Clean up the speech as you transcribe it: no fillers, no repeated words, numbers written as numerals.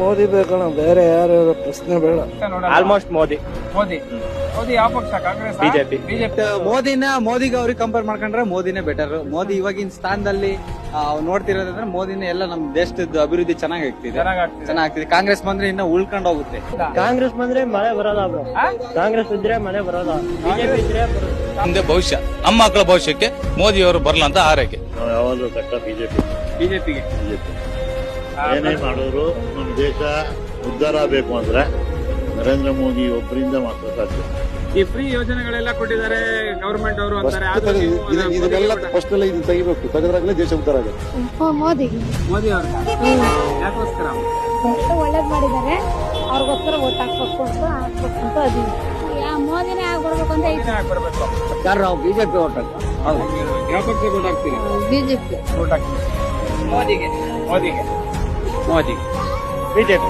ಮೋದಿ ಬೇಕಣ್ಣ, ಬೇರೆ ಯಾರು ಪ್ರಶ್ನೆ ಬೇಡ. ಆಲ್ಮೋಸ್ಟ್ ಮೋದಿ. ಮೋದಿ ಯಾವ ಪಕ್ಷ? ಕಾಂಗ್ರೆಸ್, ಬಿಜೆಪಿ. ಮೋದಿಗೆ ಅವ್ರಿಗೆ ಕಂಪೇರ್ ಮಾಡ್ಕೊಂಡ್ರೆ ಮೋದಿನೇ ಬೆಟರ್. ಮೋದಿ ಇವಾಗಿನ ಸ್ಥಾನದಲ್ಲಿ ನೋಡ್ತಿರೋದಂದ್ರೆ ಮೋದಿನೇ ಎಲ್ಲ ನಮ್ ದೇಶದ ಅಭಿವೃದ್ಧಿ ಚೆನ್ನಾಗ್ತಿದೆ. ಕಾಂಗ್ರೆಸ್ ಬಂದ್ರೆ ಇನ್ನ ಉಳ್ಕೊಂಡ್ ಹೋಗುತ್ತೆ. ಕಾಂಗ್ರೆಸ್ ಬಂದ್ರೆ ಮಳೆ ಬರೋದ ಬ್ರೋ. ಕಾಂಗ್ರೆಸ್ ಇದ್ರೆ ಮಳೆ ಬರೋದ. ಬಿಜೆಪಿ ಇದ್ರೆ ಮುಂದೆ ಭವಿಷ್ಯ, ನಮ್ಮ ಮಕ್ಕಳ ಭವಿಷ್ಯಕ್ಕೆ ಮೋದಿ ಅವರು ಬರಲ್ಲ ಅಂತ ಆರೈಕೆ. ನಾವು ಯಾವಾಗಲೂ ಕಟ್ಟ ಬಿಜೆಪಿಗೆ ಏನೇ ಮಾಡೋರು ನಮ್ಮ ದೇಶ ಉದ್ಧಾರ ಆಗಬೇಕು ಅಂದ್ರೆ ನರೇಂದ್ರ ಮೋದಿ ಒಬ್ಬರಿಂದ ಮಾತ್ರ ಸಾಧ್ಯ. ಈ ಫ್ರೀ ಯೋಜನೆಗಳೆಲ್ಲ ಕೊಟ್ಟಿದ್ದಾರೆ ಗವರ್ಮೆಂಟ್ ಅವರು ಅಂತಾರೆ. ಇದನ್ನೆಲ್ಲ ಫಸ್ಟ್ ಎಲ್ಲ ಇದು ತೆಗಿಬೇಕು, ತೆಗೆದ್ರಾಗಲೇ ದೇಶ ಉದ್ಧಾರ ಆಗುತ್ತೆ. ಮೋದಿ ಅವರು ಯಾಕೋಸ್ಕರ ಒಳ್ಳೇದ್ ಮಾಡಿದ್ದಾರೆ, ಅವ್ರಿಗೋಸ್ಕರ ಓಟ್ ಹಾಕ್ಬೇಕು ಅಂತ ಅದೀವಿ. ಮೋದಿನೇ ಆಗ್ಬಿಡ್ಬೇಕು ಅಂತ ಬರ್ಬೇಕು. ಯಾರು ನಾವು ಬಿಜೆಪಿ ಓಟ್ ಯಾವ ಪಕ್ಷ ಓಟ್ ಹಾಕ್ತೀರಿ? ಬಿಜೆಪಿ ಓಟ್ ಹಾಕ್ತೀರಿ. ಮೋದಿಗೆ ಬಿಜೆಪಿ.